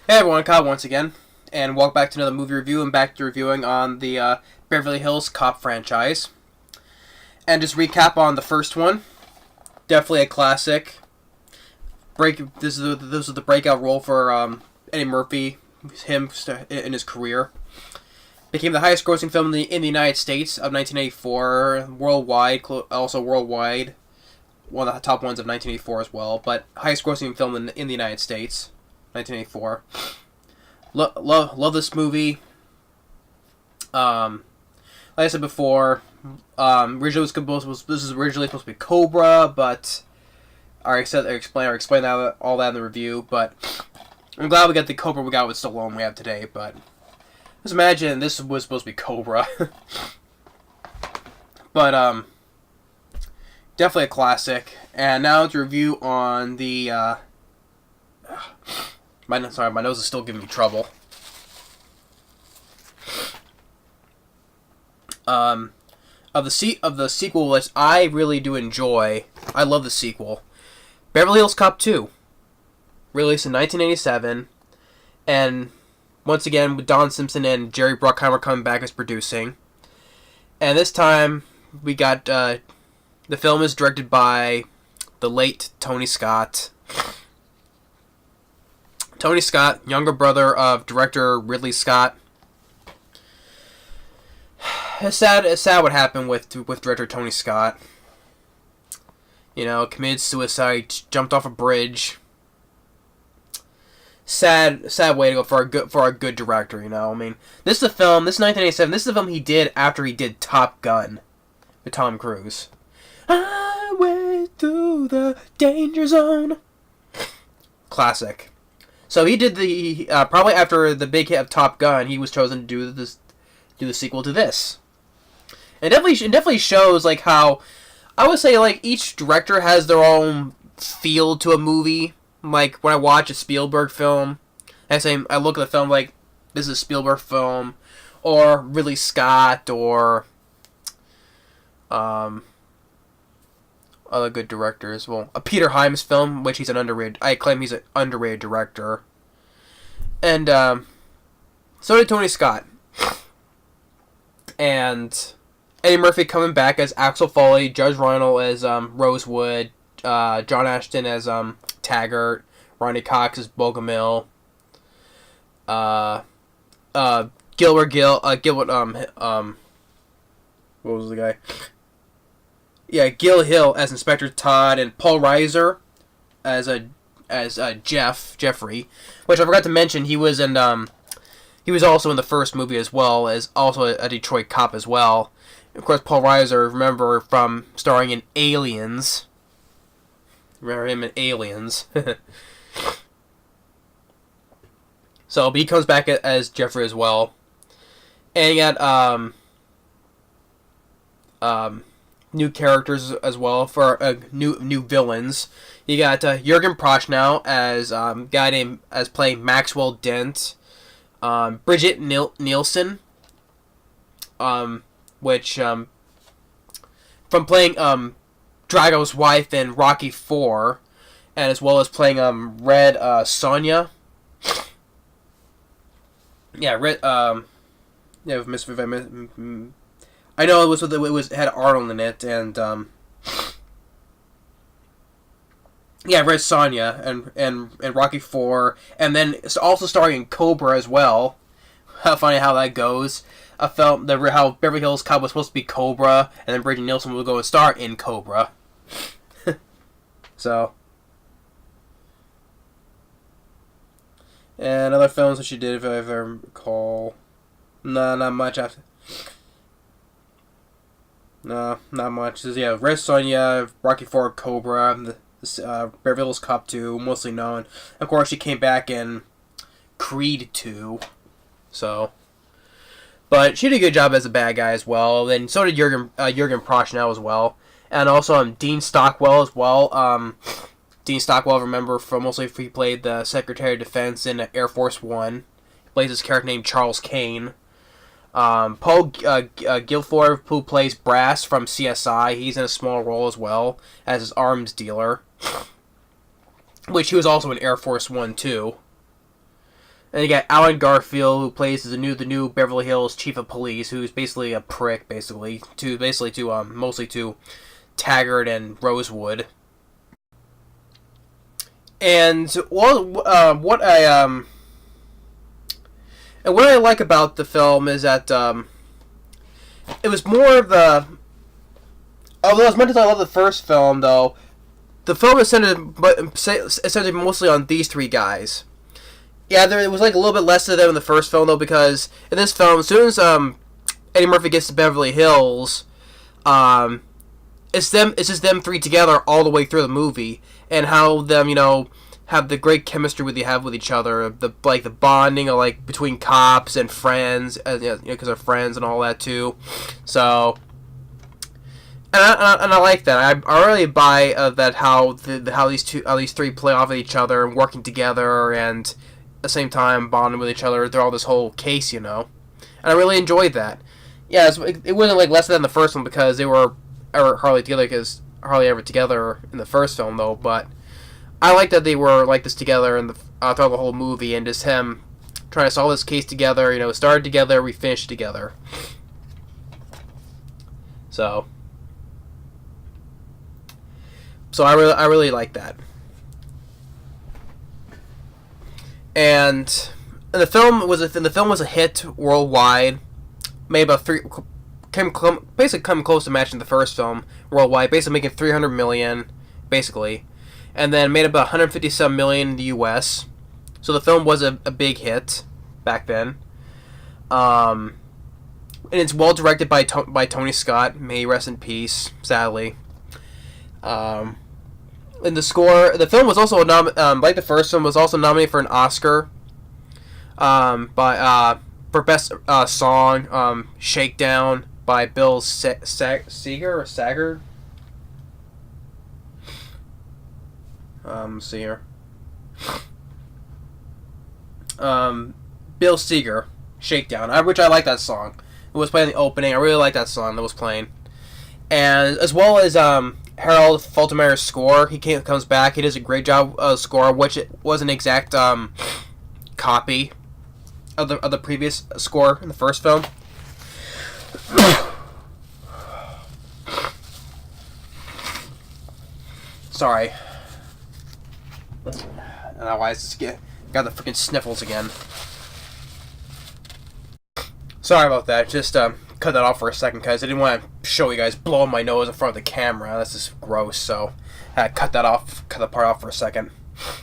Hey everyone, Kyle once again, and welcome back to another movie review, and back to reviewing on the Beverly Hills Cop franchise. And just recap on the first one, definitely a classic. This is the breakout role for Eddie Murphy, him in his career. Became the highest grossing film in the United States of 1984, also worldwide, one of the top ones of 1984 as well, but highest grossing film in the United States. 1984. Love this movie. Like I said before, originally this is originally supposed to be Cobra, but I explained all that in the review. But I'm glad we got the Cobra we got with Stallone we have today. But just imagine this was supposed to be Cobra. But definitely a classic. And now to review on the. My nose is still giving me trouble. Of the sequel, which I really do enjoy, I love the sequel. Beverly Hills Cop 2, released in 1987, and once again with Don Simpson and Jerry Bruckheimer coming back as producing. And this time we got the film is directed by the late Tony Scott. Tony Scott, younger brother of director Ridley Scott. It's sad what happened with director Tony Scott. You know, committed suicide, jumped off a bridge. Sad way to go for a good director. You know, I mean, this is a film. This is 1987. This is the film he did after he did Top Gun with Tom Cruise. I went through the danger zone. Classic. So he did the probably after the big hit of Top Gun, he was chosen to do the sequel to this. And it definitely shows like how I would say like each director has their own feel to a movie. Like when I watch a Spielberg film, I look at the film like this is a Spielberg film, or Ridley Scott, or other good directors. Well, a Peter Hyams film, which I claim he's an underrated director. And so did Tony Scott. And Eddie Murphy coming back as Axel Foley, Judge Reinhold as Rosewood, John Ashton as Taggart, Ronny Cox as Bogomil, Gilbert, what was the guy? Yeah, Gil Hill as Inspector Todd, and Paul Reiser as Jeffrey, which I forgot to mention. He was also in the first movie as well as also a Detroit cop as well. Of course, Paul Reiser, remember from starring in Aliens. Remember him in Aliens. So, but he comes back as Jeffrey as well, and you got new characters as well for new villains. You got Jurgen Prochnow as playing Maxwell Dent, Brigitte Nielsen, which from playing Drago's wife in Rocky IV, and as well as playing Red Sonja. Yeah, Red. Yeah, with Miss. I know it had Arnold in it, and yeah, Red Sonja and Rocky IV, and then it's also starring in Cobra as well. How funny how that goes. A film how Beverly Hills Cop was supposed to be Cobra, and then Brigitte Nielsen will go and star in Cobra. So, and other films that she did, if I ever recall, not much after. No, not much. Yeah, Red Sonja, Rocky IV, Cobra, Beverly Hills Cop 2, mostly known. Of course, she came back in Creed 2. So, but she did a good job as a bad guy as well. Then so did Jurgen Prochnow as well, and also Dean Stockwell as well. Dean Stockwell, remember from mostly he played the Secretary of Defense in Air Force One. He plays his character named Charles Kane. Paul Guilfoyle, who plays Brass from CSI, he's in a small role as well as his arms dealer, which he was also in Air Force One too. And you got Alan Garfield, who plays the new Beverly Hills chief of police, who's basically a prick, mostly to Taggart and Rosewood. And what I like about the film is that it was more of the. Although as much as I love the first film, though, the film is centered mostly on these three guys. Yeah, there was like a little bit less of them in the first film, though, because in this film, as soon as Eddie Murphy gets to Beverly Hills, it's just them three together all the way through the movie, and how them have the great chemistry they have with each other, the bonding of between cops and friends, because they're friends and all that too. So, and I like that. I really buy that how these three play off of each other and working together and at the same time bonding with each other throughout this whole case, and I really enjoyed that. Yeah, it wasn't less than the first one because they were hardly ever together in the first film though, but I like that they were like this together in throughout the whole movie, and just him trying to solve this case together. Started together, we finished together. So I really like that. And the film was a hit worldwide. Made about basically come close to matching the first film worldwide, basically making $300 million, basically. And then made about $157 million in the U.S. So the film was a big hit back then. And it's well directed by Tony Scott. May he rest in peace, sadly. And the score, the film was also like the first film, was also nominated for an Oscar. For best song, "Shakedown" by Bill Sager. See here. Bill Seeger, "Shakedown," which I like that song. It was playing in the opening. I really like that song that was playing. And as well as Harold Faltermeyer's score, he comes back. He does a great job of score, which it was an exact copy of the previous score in the first film. Sorry. I don't know why I just got the freaking sniffles again. Sorry about that. Just cut that off for a second because I didn't want to show you guys blowing my nose in front of the camera. That's just gross. So I had to cut that part off for a second.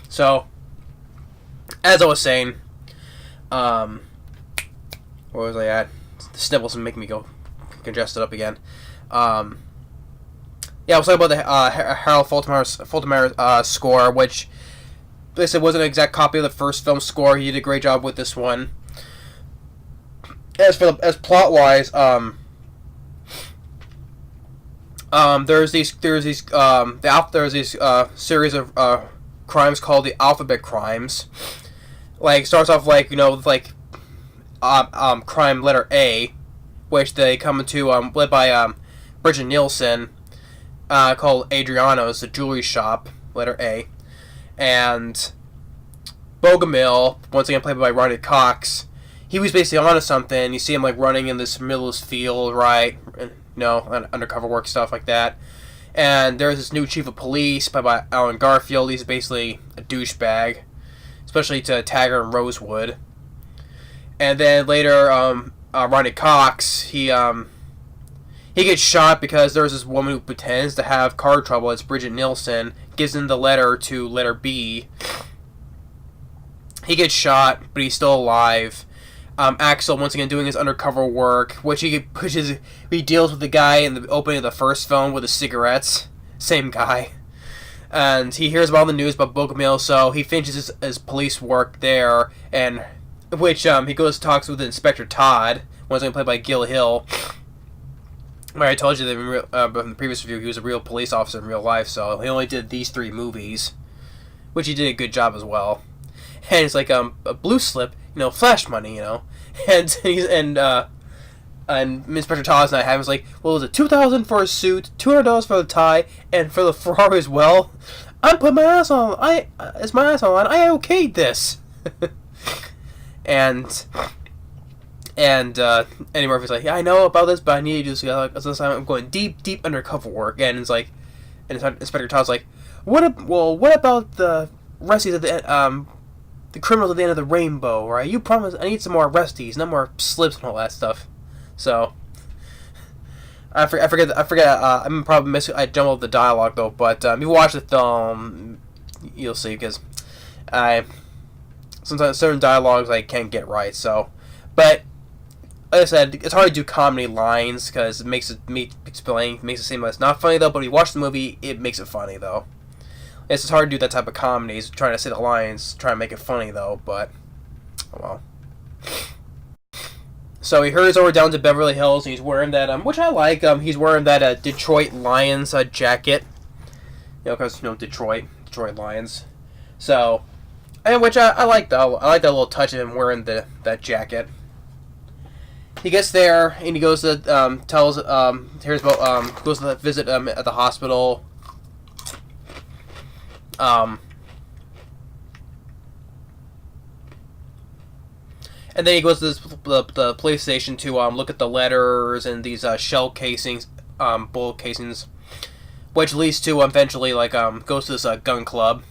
So, as I was saying, where was I at? The sniffles make me go congested up again. Yeah, I was talking about the Harold Faltermeyer score, which like I said wasn't an exact copy of the first film score. He did a great job with this one. As plot wise, there's these series of crimes called the alphabet crimes. Starts off with crime letter A, which they come into led by Brigitte Nielsen, called Adriano's, the jewelry shop, letter A, and Bogomil, once again played by Ronny Cox. He was basically onto something. You see him running in this middle of this field, right? Undercover work, stuff like that. And there's this new chief of police played by Alan Garfield. He's basically a douchebag, especially to Taggart and Rosewood. And then later, Ronny Cox, he gets shot because there's this woman who pretends to have car trouble. It's Brigitte Nielsen. Gives him the letter to letter B. He gets shot, but he's still alive. Axel, once again, doing his undercover work, which he deals with the guy in the opening of the first film with the cigarettes. Same guy. And he hears about the news about Bogomil, so he finishes his police work there, and which he goes talks with Inspector Todd, once again played by Guilfoyle. I told you that in the previous review he was a real police officer in real life, so he only did these 3 movies, which he did a good job as well. And it's like a blue slip, flash money, and Inspector Todd and I have was like, well, was it $2,000 for a suit, $200 for the tie, and for the Ferrari as well? I put my ass on. It's my ass on. I okayed this. And Eddie Murphy's like, yeah, I know about this, but I need you to do this. I'm going deep undercover work. And it's like, and Inspector Todd's like, what about the resties at the criminals at the end of the rainbow, right? You promised I need some more resties, not more slips and all that stuff. So I forget. I'm probably I jumbled the dialogue though, but if you watch the film, you'll see because sometimes certain dialogues I can't get right. So, but like I said, it's hard to do comedy lines because it makes it seem like it's not funny though. But when you watch the movie, it makes it funny though. It's just hard to do that type of comedies, trying to say the lines, trying to make it funny though. But oh well. So he hurries over down to Beverly Hills, and he's wearing that which I like. He's wearing that Detroit Lions jacket. Because Detroit Lions. So, which I like though. I like that little touch of him wearing that jacket. He gets there and he goes to goes to visit at the hospital. And then he goes to the police station to look at the letters and these shell casings, bullet casings, which leads to eventually goes to this gun club.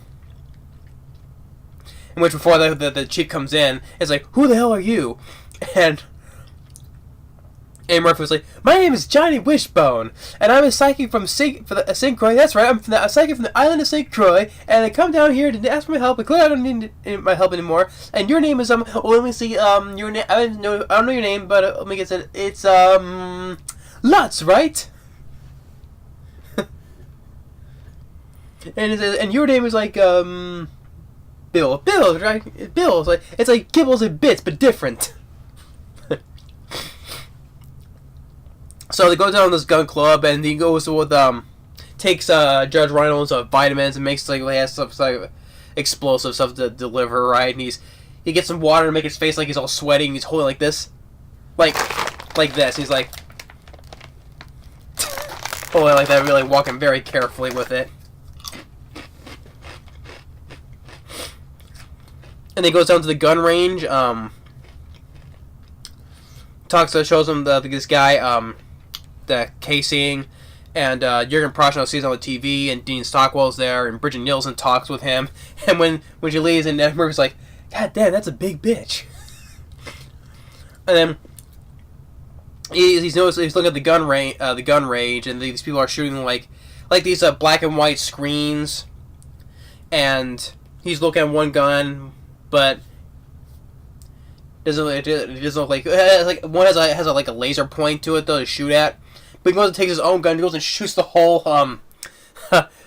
In which before the chief comes in, it's like, who the hell are you? And Murphy was like, my name is Johnny Wishbone, and I'm a psychic from St. Croix. That's right, I'm a psychic from the island of St. Croix, and I come down here to ask for my help. But clearly I don't need my help anymore. And your name is let me see your name. I don't know your name, but let me get it. It's Lutz, right? And your name is like Bill, right? Bill. It's like Gibbles and Bits, but different. So they go down to this gun club, and he goes with takes Judge Reinhold's vitamins and makes he has stuff explosive stuff to deliver, right? And he gets some water to make his face like he's all sweaty, and he's holding like this, like this. He's like holding like that, really walking very carefully with it. And then he goes down to the gun range. Shows him this guy. The casing, and Jurgen Prochnow sees it on the TV, and Dean Stockwell's there, and Brigitte Nielsen talks with him, and when she leaves, and Murphy's like, God damn, that's a big bitch. And then he's looking at the gun range, and these people are shooting like these black and white screens, and he's looking at one gun, but it doesn't look like one has a laser point to it though to shoot at. But he goes and takes his own gun. He goes and shoots the whole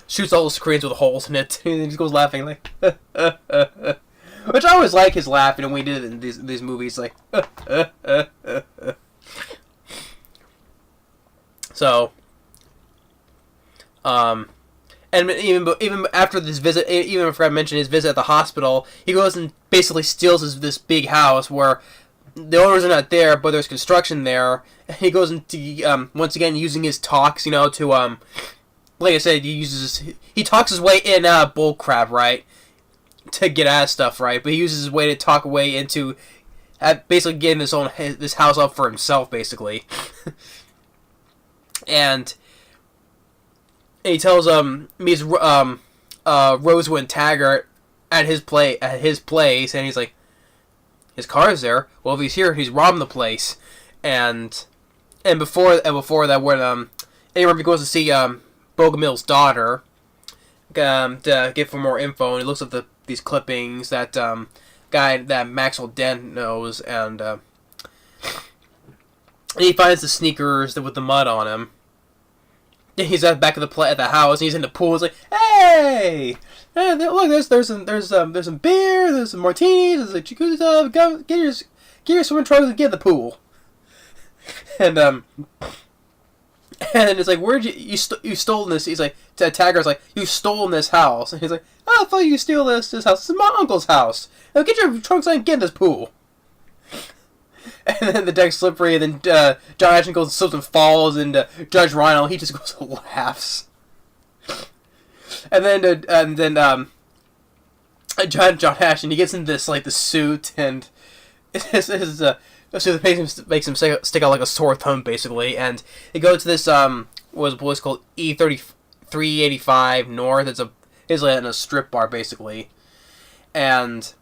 shoots all the screens with holes in it. And he just goes laughing like, which I always like his laugh. When he did it in these movies, like, so, and even after this visit, even if I mentioned his visit at the hospital, he goes and basically steals this big house where the owners are not there, but there's construction there. And he goes into once again using his talks, to like I said, he talks his way in bull crap, right, to get out of stuff, right. But he uses his way to talk way into basically getting this house up for himself, basically. and he tells meets Rosewood Taggart at his place, and he's like, his car's there. Well, if he's here, he's robbing the place. And before that, when Eddie Murphy goes to see Bogomil's daughter to get for more info, and he looks at these clippings that guy that Maxwell Dent knows, and he finds the sneakers with the mud on him. He's back at the house, and he's in the pool. He's like, "Hey, look, there's some beer, there's some martinis, there's a jacuzzi tub. Get your swimming trunks and get in the pool." And it's like, where'd you stolen this? He's like, Taggart's like, you've stolen this house. And he's like, oh, I thought you steal this house. This is my uncle's house. Now get your trunks and get in this pool. And then the deck's slippery, and then John Ashton goes and slips and falls, and Judge Reinhold, he just goes and laughs. And then John Ashton, he gets into this the suit, and So it makes him stick out like a sore thumb, basically. And they go to this what's called E385 North. It's like in a strip bar, basically, and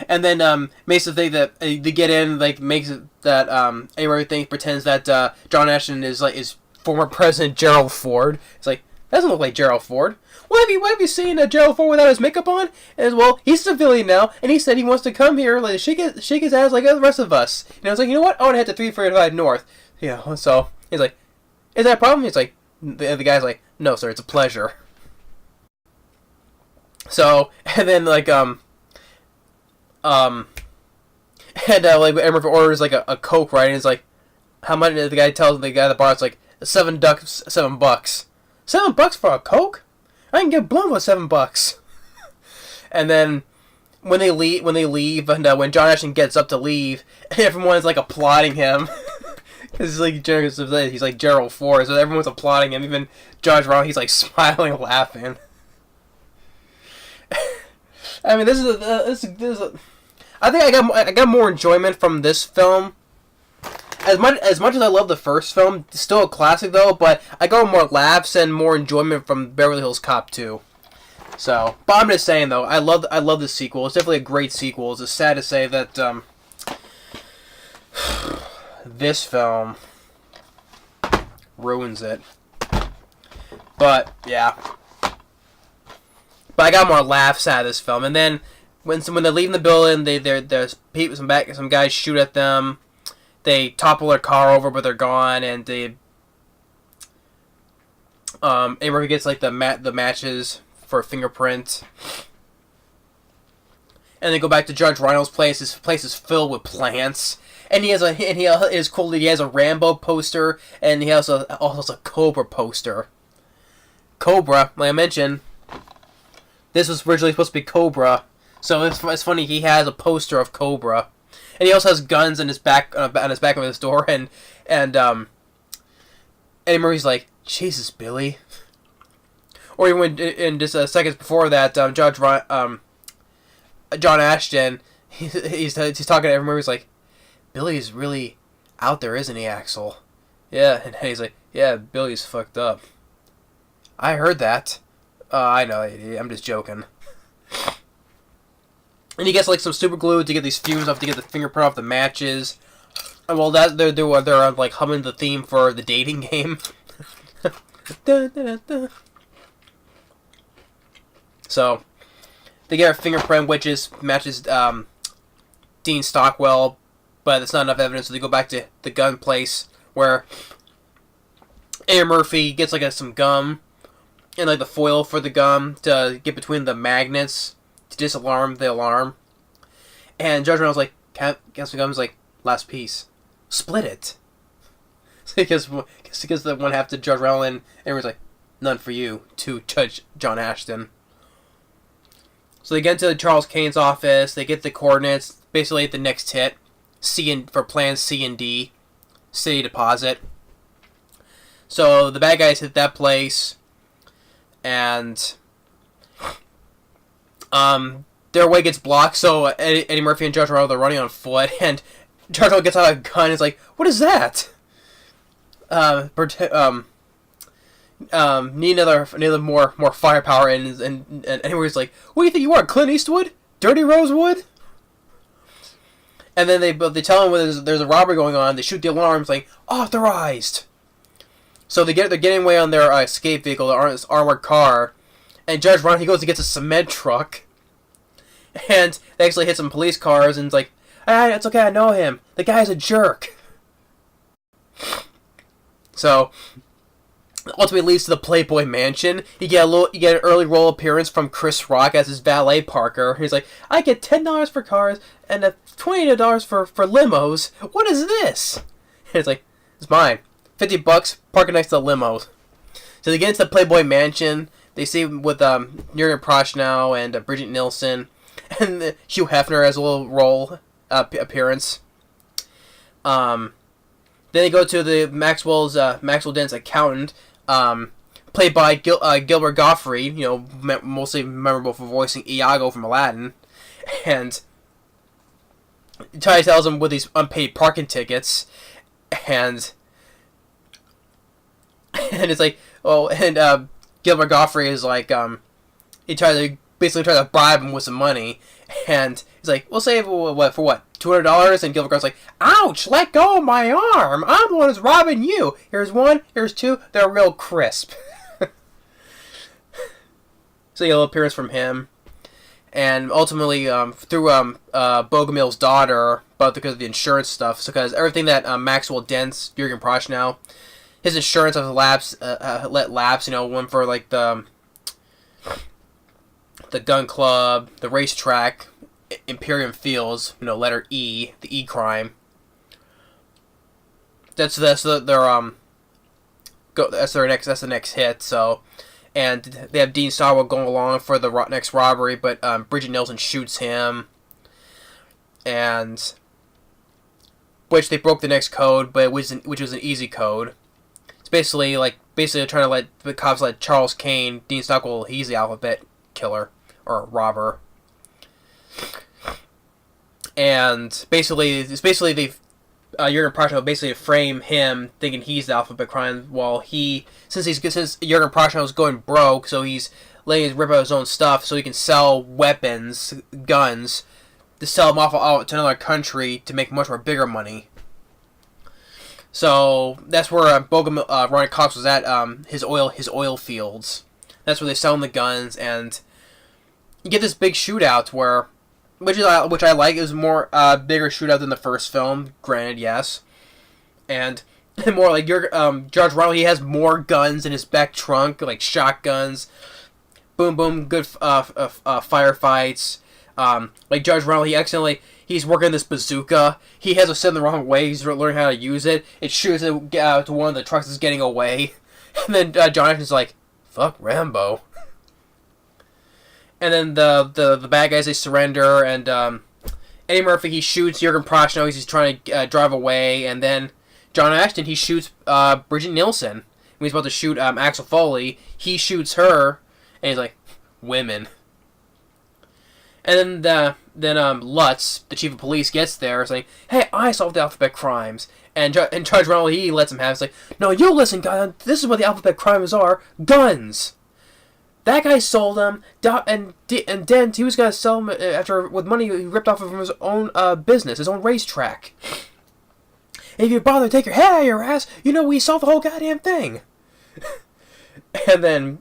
then makes the thing that they get in, like makes it that everything pretends that John Ashton is former President Gerald Ford. It's like, that doesn't look like Gerald Ford. What have you seen Gerald Ford without his makeup on? And well, he's a civilian now, and he said he wants to come here, like shake his ass like the rest of us. And I was like, you know what? I want to head to 345 North. Yeah. So he's like, is that a problem? He's like, the guy's like, no, sir, it's a pleasure. So, and then like and like Emerald orders like a Coke, right? And it's like, how much? The guy tells the guy at the bar, it's like $7. $7 for a Coke? I can get blown for $7. And then when they leave, and when John Ashton gets up to leave, everyone's like applauding him. Because he's like Gerald Ford, so everyone's applauding him. Even Judge Ron, he's like smiling, laughing. I mean, this is a I think I got more enjoyment from this film. As much as I love the first film, it's still a classic though, but I got more laughs and more enjoyment from Beverly Hills Cop 2. So, but I'm just saying though, I love the sequel. It's definitely a great sequel. It's just sad to say that this film ruins it. But yeah, but I got more laughs out of this film. And then when they're leaving the building, there's people, some guys shoot at them. They topple their car over, but they're gone, and Eddie Murphy gets like the matches for a fingerprint. And they go back to Judge Reinhold's place. His place is filled with plants, and he has a Rambo poster, and he also has a Cobra poster. Cobra, like I mentioned, this was originally supposed to be Cobra, so it's funny he has a poster of Cobra. And he also has guns in his back, on his back of his door, and Eddie Murphy's like, Jesus, Billy. Or even in just seconds before that, John Ashton, he's talking to Eddie Murphy's like, Billy's really out there, isn't he, Axel? Yeah, and he's like, yeah, Billy's fucked up. I heard that. I know, I'm just joking. And he gets like some super glue to get these fumes off, to get the fingerprint off the matches. And while that they're like humming the theme for the dating game. Da, da, da. So they get a fingerprint which matches Dean Stockwell, but it's not enough evidence, so they go back to the gun place where Eddie Murphy gets like some gum and like the foil for the gum to get between the magnets to disalarm the alarm. And Judge Reynolds like, guess the gum's like, last piece. Split it. Because the one half to Judge Reynolds, and everyone's like, none for you, to Judge John Ashton. So they get into Charles Kane's office, they get the coordinates, basically at the next hit, for plans C and D, City Deposit. So the bad guys hit that place, and their way gets blocked, so Eddie Murphy and Judge Reynolds are running on foot, and Judge Reynolds gets out a gun and is like, what is that? Need another more firepower, and anyways like, what do you think you are, Clint Eastwood? Dirty Rosewood? And then they tell him there's a robbery going on. They shoot the alarms like, authorized. So they're getting away on their escape vehicle, their armored car, and Judge Ron, he goes to get a cement truck, and they actually hit some police cars, and it's like, it's okay, I know him. The guy's a jerk. So ultimately leads to the Playboy Mansion. You get an early role appearance from Chris Rock as his valet Parker. He's like, I get $10 for cars and $20 for limos. What is this? And it's like, it's mine. $50, park it next to the limos. So they get into the Playboy Mansion. They see with Jurgen Prochnow and Brigitte Nielsen, and Hugh Hefner has a little role appearance. Then they go to the Maxwell Dent's accountant, played by Gilbert Gottfried, mostly memorable for voicing Iago from Aladdin, and Todd tells him with these unpaid parking tickets, and it's like, oh, and Gilbert Gottfried is like, he basically tries to bribe him with some money, and he's like, we'll save what for what, $200, and Gilbert Gottfried's like, ouch, let go of my arm, I'm the one who's robbing you. Here's one, here's two, they're real crisp. So a little appearance from him. And ultimately, through Bogomil's daughter, but because of the insurance stuff, so because everything that Maxwell dents Jurgen Prochnow, his insurance has let lapse. One for like the gun club, the racetrack, Imperium Fields. Letter E, the E crime. That's the next hit. So. And they have Dean Stockwell going along for the next robbery, but Brigitte Nielsen shoots him, and which they broke the next code, but which was an easy code. It's basically trying to let the cops let Charles Kane, Dean Stockwell, he's the alphabet killer or robber, and basically they. Jurgen Prochnow basically frame him thinking he's the alphabet crime, while since Jurgen Prochnow is going broke, so he's letting him rip out his own stuff so he can sell weapons, guns, to sell them off to another country to make much more bigger money. So that's where Ronny Cox was at his oil fields. That's where they sell him the guns, and you get this big shootout where. Which I like. It was more bigger shootout than the first film. Granted, yes, and more like George Reinhold. He has more guns in his back trunk, like shotguns. Boom, boom, good firefights. Like George Reinhold, he's working this bazooka. He has it set in the wrong way. He's learning how to use it. It shoots it to one of the trucks that's getting away, and then John Ashton's like, "Fuck Rambo." And then the bad guys, they surrender, and Eddie Murphy, he shoots Jurgen Prochnow as he's trying to drive away, and then John Ashton, he shoots Brigitte Nielsen. When he's about to shoot Axel Foley, he shoots her, and he's like, women. And then Lutz, the chief of police, gets there saying, hey, I solved the alphabet crimes. And Judge Reinhold, he lets him have it. It's like, no, you listen, guy, this is what the alphabet crimes are. Guns. That guy sold them, and then he was going to sell them with money he ripped off from his own business, his own racetrack. And if you bother to take your head out of your ass, we solved the whole goddamn thing. And then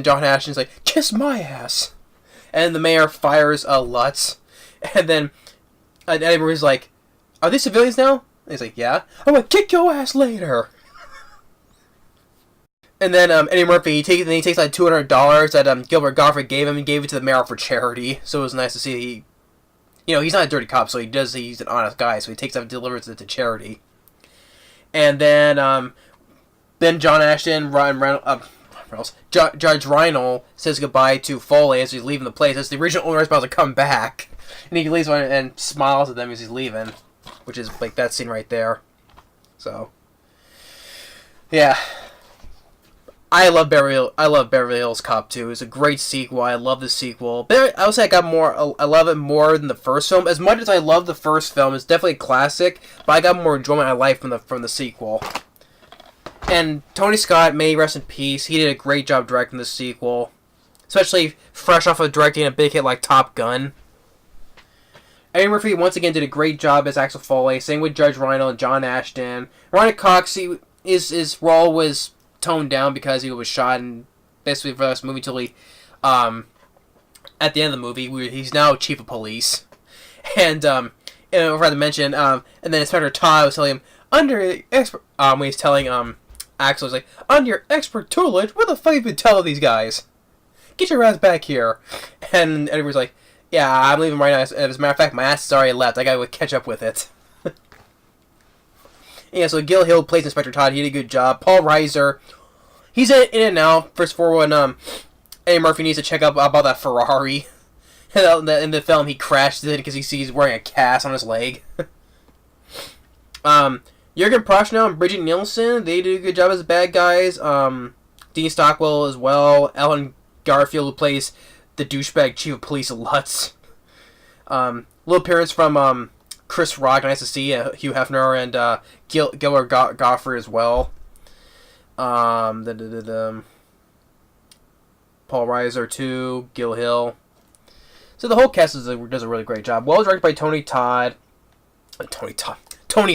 John Ashton's like, kiss my ass. And the mayor fires Lutz. And then Eddie Murphy's like, are they civilians now? And he's like, yeah. I'm going to kick your ass later. And then Eddie Murphy, he takes like $200 that Gilbert Gottfried gave him and gave it to the mayor for charity. So it was nice to see. He's not a dirty cop, so he's an honest guy. So he takes that and delivers it to charity. And then John Ashton, Judge Reinhold says goodbye to Foley as he's leaving the place. As the original owner is about to come back, and he leaves and smiles at them as he's leaving, which is like that scene right there. So, yeah. I love Beverly Hills Cop 2. It's a great sequel. I love the sequel. But I would say I love it more than the first film. As much as I love the first film, it's definitely a classic, but I got more enjoyment out of life from the sequel. And Tony Scott, may he rest in peace, he did a great job directing the sequel. Especially fresh off of directing a big hit like Top Gun. Eddie Murphy once again did a great job as Axel Foley, same with Judge Reinhold and John Ashton. Ronny Cox, his role was toned down because he was shot and basically for this movie until he at the end of the movie he's now chief of police, and I forgot to mention and then Inspector Todd was telling him when he's telling Axel, he's like, under your expert tutelage, what the fuck have you been telling these guys? Get your ass back here. And everybody's like, yeah, I'm leaving right now. As a matter of fact, my ass is already left. I gotta catch up with it. Yeah, so Gil Hill plays Inspector Todd. He did a good job. Paul Reiser, he's in it now. First for when Eddie Murphy needs to check up about that Ferrari. In the film, he crashed it because he's wearing a cast on his leg. Jurgen Prochnow and Brigitte Nielsen, they did a good job as bad guys. Dean Stockwell as well. Ellen Garfield, who plays the douchebag chief of police Lutz. Little appearance from Chris Rock, nice to see Hugh Hefner and Gilbert Gottfried as well. Paul Reiser too, Gil Hill. So the whole cast does a really great job. Well directed by Tony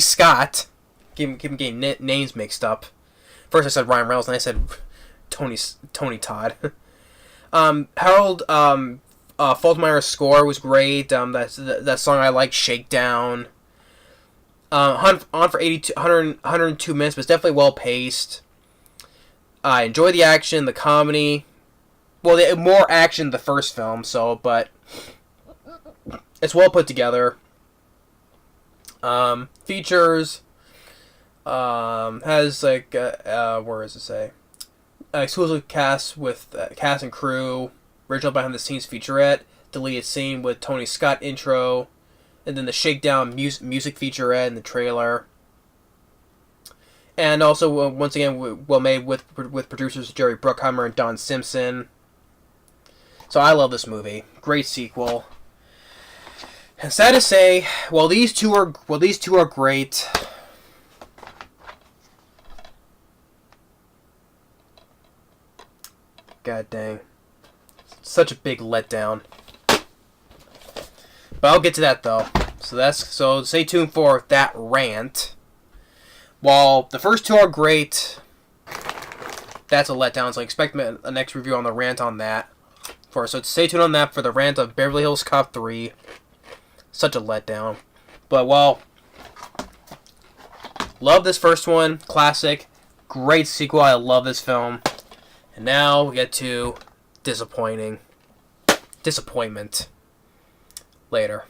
Scott. Keep getting names mixed up. First I said Ryan Reynolds, then I said Tony Todd. Harold Faltermeyer's score was great. That song I like, Shakedown. On for 102 minutes, but it's definitely well paced. I enjoy the action, the comedy. Well, more action the first film, but it's well put together. Features has where does it say? Exclusive cast with cast and crew, original behind the scenes featurette, deleted scene with Tony Scott intro, and then the Shakedown music featurette in the trailer. And also, once again, well made with producers Jerry Bruckheimer and Don Simpson. So I love this movie. Great sequel. And sad to say, while these two are great, god dang, such a big letdown. But I'll get to that though. So stay tuned for that rant. While the first two are great, that's a letdown. So expect a next review on the rant on that. So stay tuned on that for the rant of Beverly Hills Cop 3. Such a letdown. But, well, love this first one. Classic. Great sequel. I love this film. And now we get to disappointment. Later.